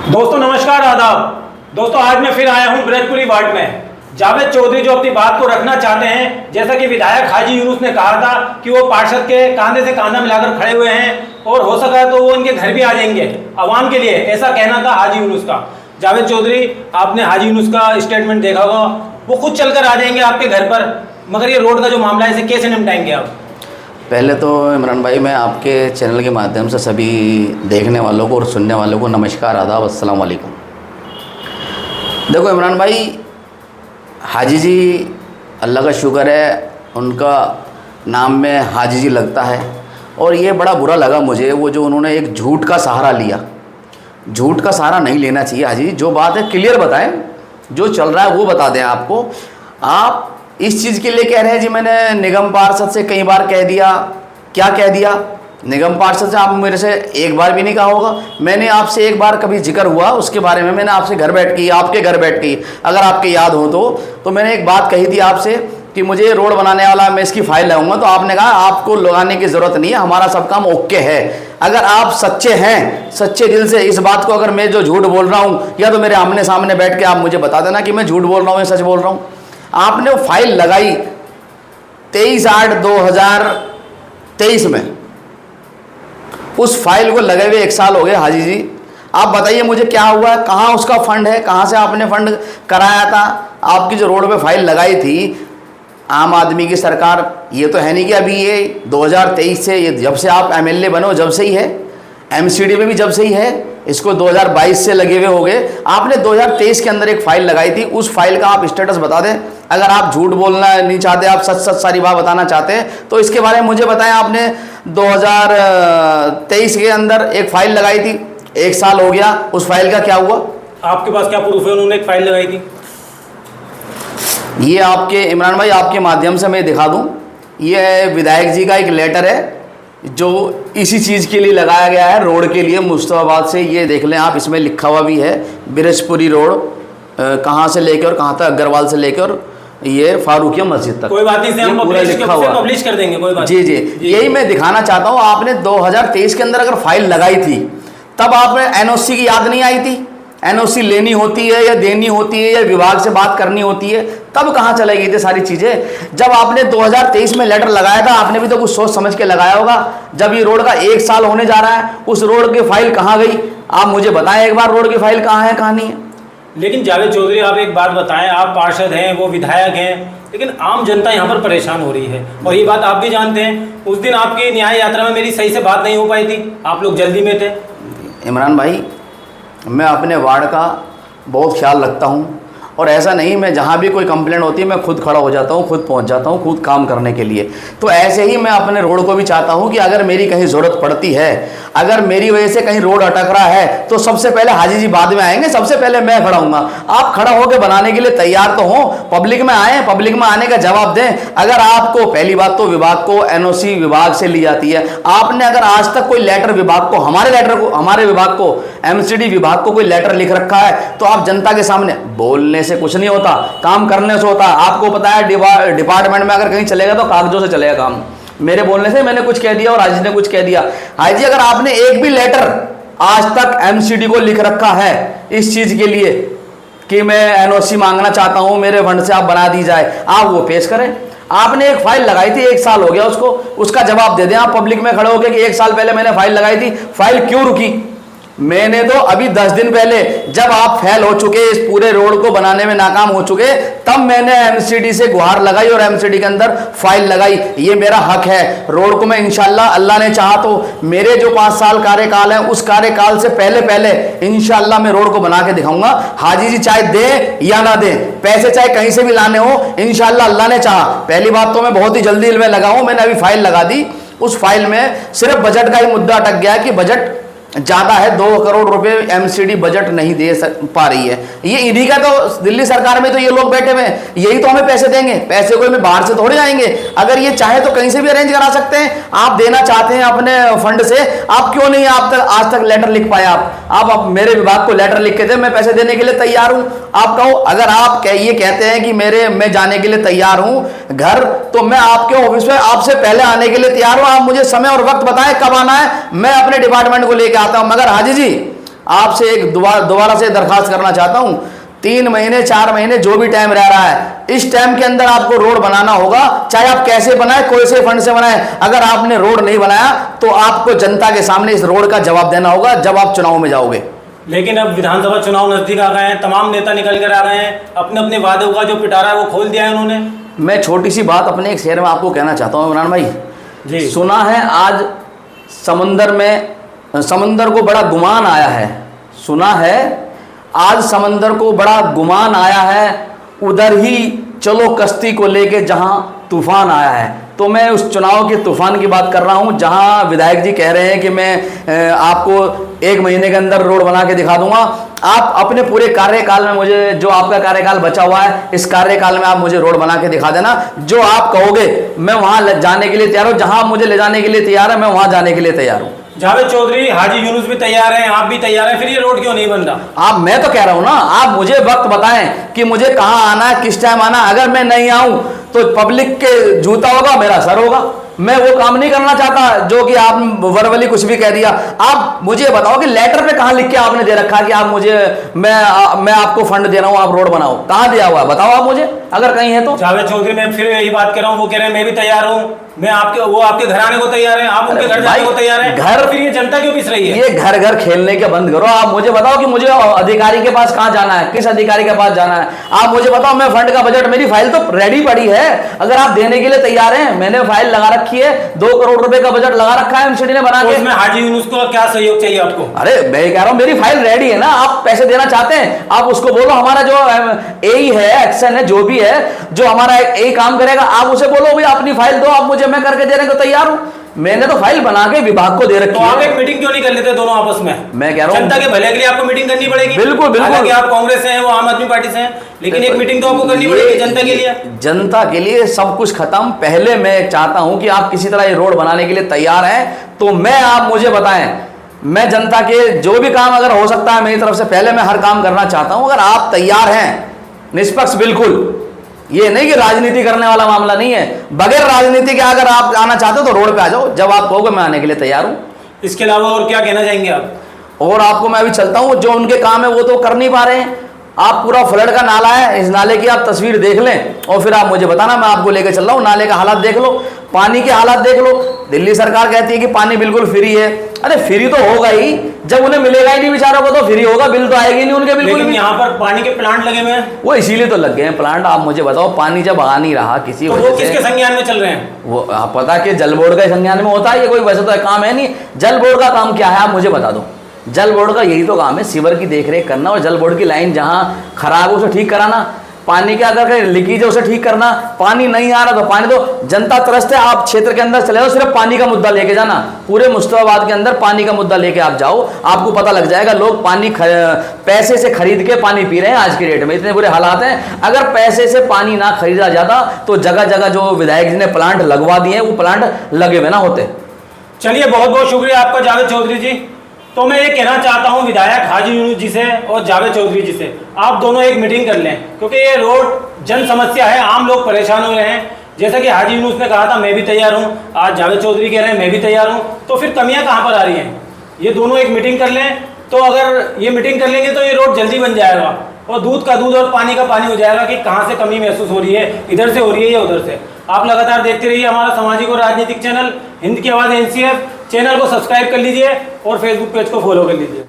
दोस्तों नमस्कार, आदाब। दोस्तों आज मैं फिर आया हूं ब्रजपुरी वार्ड में। जावेद चौधरी जो अपनी बात को रखना चाहते हैं, जैसा कि विधायक हाजी यूनुस ने कहा था कि वो पार्षद के कंधे से कंधा मिलाकर खड़े हुए हैं और हो सका तो वो उनके घर भी आ जाएंगे आवाम के लिए, ऐसा कहना था हाजी यूनुस का। जावेद चौधरी, आपने हाजी यूनुस का स्टेटमेंट देखा होगा, वो खुद चलकर आ जाएंगे आपके घर पर, मगर ये रोड का जो मामला है इसे कैसे निपटाएंगे आप? पहले तो इमरान भाई, मैं आपके चैनल के माध्यम से सभी देखने वालों को और सुनने वालों को नमस्कार, आदाब, अस्सलाम वालेकुम। देखो इमरान भाई, हाजी जी अल्लाह का शुक्र है, उनका नाम में हाजी जी लगता है। और ये बड़ा बुरा लगा मुझे वो जो उन्होंने एक झूठ का सहारा लिया। झूठ का सहारा नहीं लेना चाहिए हाजी। जो बात है क्लियर बताएं, जो चल रहा है वो बता दें आपको। आप इस चीज़ के लिए कह रहे हैं जी मैंने निगम पार्षद से कई बार कह दिया। क्या कह दिया? निगम पार्षद से आप मेरे से एक बार भी नहीं कहा होगा। मैंने आपसे एक बार कभी जिक्र हुआ उसके बारे में, मैंने आपसे घर बैठ के, आपके घर बैठ के, अगर आपके याद हो तो मैंने एक बात कही थी आपसे कि मुझे रोड बनाने वाला, मैं इसकी फाइल लगाऊंगा। तो आपने कहा आपको लगाने की ज़रूरत नहीं है, हमारा सब काम ओके है। अगर आप सच्चे हैं, सच्चे दिल से इस बात को, अगर मैं जो झूठ बोल रहा हूँ, या तो मेरे आमने सामने बैठ के आप मुझे बता देना कि मैं झूठ बोल रहा हूँ या सच बोल रहा हूँ। आपने वो फाइल लगाई 23/8/2023 में। उस फाइल को लगे हुए 1 साल हो गए हाजी जी। आप बताइए मुझे क्या हुआ, कहाँ उसका फंड है, कहाँ से आपने फंड कराया था? आपकी जो रोड पे फाइल लगाई थी आम आदमी की सरकार, ये तो है नहीं कि अभी ये 2023 से, ये जब से आप एमएलए बने हो जब से ही है, एमसीडी में भी जब से ही है, इसको 2022 से लगे हुए हो गए। आपने 2023 के अंदर एक फाइल लगाई थी, उस फाइल का आप स्टेटस बता दें। अगर आप झूठ बोलना नहीं चाहते, आप सच सच सारी बात बताना चाहते हैं तो इसके बारे में मुझे बताएं। आपने 2023 के अंदर एक फाइल लगाई थी, 1 साल हो गया, उस फाइल का क्या हुआ? आपके पास क्या प्रूफ है उन्होंने एक फाइल लगाई थी? ये आपके इमरान भाई, आपके माध्यम से मैं दिखा दूं, ये विधायक जी का एक लेटर है जो इसी चीज़ के लिए लगाया गया है, रोड के लिए, मुस्तफाबाद से। ये देख लें आप, इसमें लिखा हुआ भी है ब्रजपुरी रोड, कहाँ से लेकर और कहाँ तक, अग्रवाल से लेकर ये फारूकिया मस्जिद तक। कोई बात नहीं, हम पब्लिश कर देंगे, कोई बात। जी जी, यही मैं दिखाना चाहता हूँ। आपने 2023 के अंदर अगर फाइल लगाई थी तब आपने एनओसी की याद नहीं आई थी? एनओसी लेनी होती है या देनी होती है या विभाग से बात करनी होती है, तब कहाँ चले गई थी सारी चीज़ें? जब आपने 2023 में लेटर लगाया था, आपने भी तो कुछ सोच समझ के लगाया होगा। जब ये रोड का 1 साल होने जा रहा है, उस रोड की फाइल कहाँ गई? आप मुझे बताएं एक बार, रोड की फाइल कहाँ है, कहाँ नहीं है? लेकिन जावेद चौधरी, आप एक बात बताएं, आप पार्षद हैं, वो विधायक हैं, लेकिन आम जनता यहाँ पर परेशान हो रही है और ये बात आप भी जानते हैं। उस दिन आपकी न्याय यात्रा में मेरी सही से बात नहीं हो पाई थी, आप लोग जल्दी में थे। इमरान भाई, मैं अपने वार्ड का बहुत ख्याल रखता हूँ और ऐसा नहीं, मैं जहाँ भी कोई कंप्लेंट होती है मैं खुद खड़ा हो जाता हूँ, खुद पहुँच जाता हूँ, खुद काम करने के लिए। तो ऐसे ही मैं अपने रोड को भी चाहता हूँ कि अगर मेरी कहीं ज़रूरत पड़ती है, अगर मेरी वजह से कहीं रोड अटक रहा है, तो सबसे पहले हाजी जी बाद में आएंगे, सबसे पहले मैं खड़ा हूँगा। आप खड़ा होकर बनाने के लिए तैयार तो हों, पब्लिक में आएँ, पब्लिक में आने का जवाब दें। अगर आपको, पहली बात तो विभाग को एनओसी विभाग से ली जाती है, आपने अगर आज तक कोई लेटर विभाग को, हमारे विभाग को, एमसीडी विभाग को कोई लेटर लिख रखा है, तो आप जनता के सामने, बोलने से कुछ नहीं होता, काम करने से होता। आपको पता है डिपार्टमेंट में अगर कहीं चलेगा तो कागजों से चलेगा काम। मेरे बोलने से मैंने कुछ कह दिया और हाजी ने कुछ कह दिया। हाजी, अगर आपने एक भी लेटर आज तक एमसीडी को लिख रखा है इस चीज के लिए कि मैं एनओसी मांगना चाहता हूं, मेरे फंड से आप बना दी जाए, आप वो पेश करें। आपने एक फाइल लगाई थी, 1 साल हो गया उसको, उसका जवाब दे दें आप पब्लिक में खड़े होकर कि 1 साल पहले मैंने फाइल लगाई थी, फाइल क्यों रुकी? मैंने तो अभी 10 दिन पहले, जब आप फेल हो चुके, इस पूरे रोड को बनाने में नाकाम हो चुके, तब मैंने एमसीडी से गुहार लगाई और एमसीडी के अंदर फाइल लगाई। ये मेरा हक है। रोड को मैं इंशाल्लाह, अल्लाह ने चाहा तो मेरे जो 5 साल कार्यकाल है, उस कार्यकाल से पहले इंशाल्लाह मैं रोड को बना के दिखाऊंगा। हाजी जी चाहे दे या ना दे, पैसे चाहे कहीं से भी लाने हो, इंशाल्लाह अल्लाह ने चाहा। पहली बात तो मैं बहुत ही जल्दी में लगा हूं, मैंने अभी फाइल लगा दी। उस फाइल में सिर्फ बजट का ही मुद्दा अटक गया कि बजट ज़्यादा है, 2 करोड़ रुपए एमसीडी बजट नहीं दे पा रही है। ये इन्हीं का तो, दिल्ली सरकार में तो ये लोग बैठे हुए हैं, यही तो हमें पैसे देंगे। पैसे कोई में बाहर से थोड़े आएंगे। अगर ये चाहे तो कहीं से भी अरेंज करा सकते हैं। आप देना चाहते हैं अपने फंड से, आप क्यों नहीं आप तक आज तक लेटर लिख पाए? आप मेरे विभाग को लेटर लिख के दे, मैं पैसे देने के लिए तैयार हूं। आप कहो, अगर आप ये कहते हैं कि मैं जाने के लिए तैयार हूं घर, तो मैं आपके ऑफिस में आपसे पहले आने के लिए तैयार हूं। आप मुझे समय और वक्त बताएं कब आना है, मैं अपने डिपार्टमेंट को लेकर आता हूं। मगर हाजी जी, आपसे एक दोबारा से दरखास्त करना चाहता हूं, 3 महीने 4 महीने जो भी टाइम रह रहा है, इस टाइम के अंदर आपको रोड बनाना होगा, चाहे आप कैसे बनाए, कोई से फंड से बनाए। अगर आपने रोड नहीं बनाया तो आपको जनता के सामने इस रोड का जवाब देना होगा जब आप चुनाव में जाओगे। लेकिन अब विधानसभा चुनाव नजदीक आ गए हैं, तमाम नेता निकल कर आ गए हैं, अपने अपने वादों का जो पिटारा है वो खोल दिया है उन्होंने। मैं छोटी सी बात अपने एक शेर में आपको कहना चाहता हूँ इमरान भाई जी। सुना है आज समंदर को बड़ा गुमान आया है, सुना है आज समंदर को बड़ा गुमान आया है, उधर ही चलो कश्ती को लेके जहां तूफान आया है। तो मैं उस चुनाव के तूफान की बात कर रहा हूं जहां विधायक जी कह रहे हैं कि मैं आपको 1 महीने के अंदर रोड बना के दिखा दूंगा। आप अपने पूरे कार्यकाल में, मुझे जो आपका कार्यकाल बचा हुआ है, इस कार्यकाल में आप मुझे रोड बना के दिखा देना। जो आप कहोगे मैं वहां जाने के लिए तैयार हूं, जहां आप मुझे ले जाने के लिए तैयार है मैं वहां जाने के लिए तैयार हूं। जावेद चौधरी, हाजी यूनुस भी तैयार हैं, आप भी तैयार हैं, फिर ये रोड क्यों नहीं बन रहा? मैं तो कह रहा हूं ना, आप मुझे वक्त बताएं कि मुझे कहां आना है, किस टाइम आना। अगर मैं नहीं आऊं तो पब्लिक के जूता होगा, मेरा सर होगा। मैं वो काम नहीं करना चाहता जो कि आप वर्बली कुछ भी कह दिया। आप मुझे बताओ कि लेटर पे कहां लिख के आपने दे रखा है कि आप मुझे मैं आपको फंड दे रहा हूं, आप रोड बनाओ, कहां दिया हुआ है बताओ आप मुझे, अगर कहीं है तो। जावेद चौधरी, मैं फिर यही बात कर रहा हूं, वो कह रहे हैं मैं भी तैयार हूं, वो आपके घर आने को तैयार है, आप उनके घर जाने को तैयार है। घर, फिर ये जनता क्यों पिस रही है? ये घर घर खेलने के बंद करो। आप मुझे बताओ कि मुझे अधिकारी के पास कहां जाना है, किस अधिकारी के पास जाना है। आप मुझे बताओ, मैं फंड का बजट, मेरी फाइल तो रेडी पड़ी है, अगर आप देने के लिए तैयार हैं। मैंने फाइल लगा रखी है, 2 करोड़ रुपए का बजट लगा रखा है एमसीडी ने बना के। उसमें हाजी यूनुस को क्या सहयोग चाहिए आपको? अरे मैं कह रहा हूं मेरी फाइल रेडी है ना, आप पैसे देना चाहते हैं, आप उसको बोलो हमारा जो एई है, एक्शन है, जो भी है, जो हमारा एई काम करेगा, आप उसे बोलो भाई अपनी फाइल दो, आप मुझे, मैं करके देने को तैयार हूं। मैंने तो फाइल बना के विभाग को दे रखी है। तो आप एक मीटिंग क्यों नहीं कर लेते दोनों आपस में? मैं कह रहा हूं जनता के भले के लिए आपको मीटिंग करनी पड़ेगी। बिल्कुल बिल्कुल। हालांकि आप कांग्रेस से हैं, वो आम आदमी पार्टी से हैं, लेकिन एक मीटिंग तो आपको करनी पड़ेगी जनता के लिए। जनता के लिए सब कुछ खत्म। पहले मैं चाहता हूं कि आप किसी तरह ये रोड बनाने के लिए तैयार हैं तो आप मुझे बताएं, मैं जनता के जो भी काम अगर हो सकता है मेरी तरफ से, पहले मैं हर काम करना चाहता हूं। अगर आप तैयार हैं निष्पक्ष, बिल्कुल, ये नहीं कि राजनीति करने वाला मामला नहीं है, बगैर राजनीति के अगर आप आना चाहते हो तो रोड पे आ जाओ, जब आप कहोगे मैं आने के लिए तैयार हूं। इसके अलावा और क्या कहना चाहेंगे आप? और आपको मैं अभी चलता हूं, जो उनके काम है वो तो कर नहीं पा रहे हैं। आप पूरा फ्लड का नाला है, इस नाले की आप तस्वीर देख लें और फिर आप मुझे बताना, मैं आपको लेकर चल रहा हूँ। नाले का हालात देख लो, पानी के हालात देख लो। दिल्ली सरकार कहती है कि पानी बिल्कुल फ्री है। अरे फ्री तो होगा ही, जब उन्हें मिलेगा ही नहीं बेचारों को तो फ्री होगा, बिल तो आएगी नहीं उनके बिल्कुल। लेकिन यहाँ पर पानी के प्लांट लगे हुए हैं, वो इसीलिए तो लग गए हैं प्लांट। आप मुझे बताओ, पानी जब आ नहीं रहा किसी तो वजह वो से, किसके संज्ञान में चल रहे हैं? वो आप पता कि जल बोर्ड का संज्ञान में होता है, ये कोई वैसे तो काम है नहीं। जल बोर्ड का काम क्या है आप मुझे बता दो। जल बोर्ड का यही तो काम है, सीवर की देखरेख करना और जल बोर्ड की लाइन जहां खराब है उसे ठीक कराना, पानी का अगर लीकेज है उसे ठीक करना। पानी नहीं आ रहा तो पानी, तो जनता त्रस्त है, आप क्षेत्र के अंदर चले जाओ, सिर्फ पानी का मुद्दा लेके जाना। पूरे मुस्तफाबाद के अंदर पानी का मुद्दा लेके आप जाओ, आपको पता लग जाएगा। लोग पानी पैसे से खरीद के पानी पी रहे हैं आज की डेट में, इतने बुरे हालात हैं। अगर पैसे से पानी ना खरीदा जाता तो जगह जगह जो विधायक जी ने प्लांट लगवा दिए वो प्लांट लगे हुए ना होते। चलिए, बहुत बहुत शुक्रिया आपका जावेद चौधरी जी। तो मैं ये कहना चाहता हूँ विधायक हाजी यूनुस जी से और जावेद चौधरी जी से, आप दोनों एक मीटिंग कर लें, क्योंकि ये रोड जन समस्या है, आम लोग परेशान हो रहे हैं। जैसा कि हाजी यूनुस ने कहा था मैं भी तैयार हूँ, आज जावेद चौधरी कह रहे हैं मैं भी तैयार हूँ, तो फिर कमियाँ कहाँ पर आ रही हैं? ये दोनों एक मीटिंग कर लें, तो अगर ये मीटिंग कर लेंगे तो ये रोड जल्दी बन जाएगा और दूध का दूध और पानी का पानी हो जाएगा कि कहाँ से कमी महसूस हो रही है, इधर से हो रही है या उधर से। आप लगातार देखते रहिए हमारा सामाजिक और राजनीतिक चैनल हिंद की आवाज़ NCF। चैनल को सब्सक्राइब कर लीजिए और फेसबुक पेज को फॉलो कर लीजिए।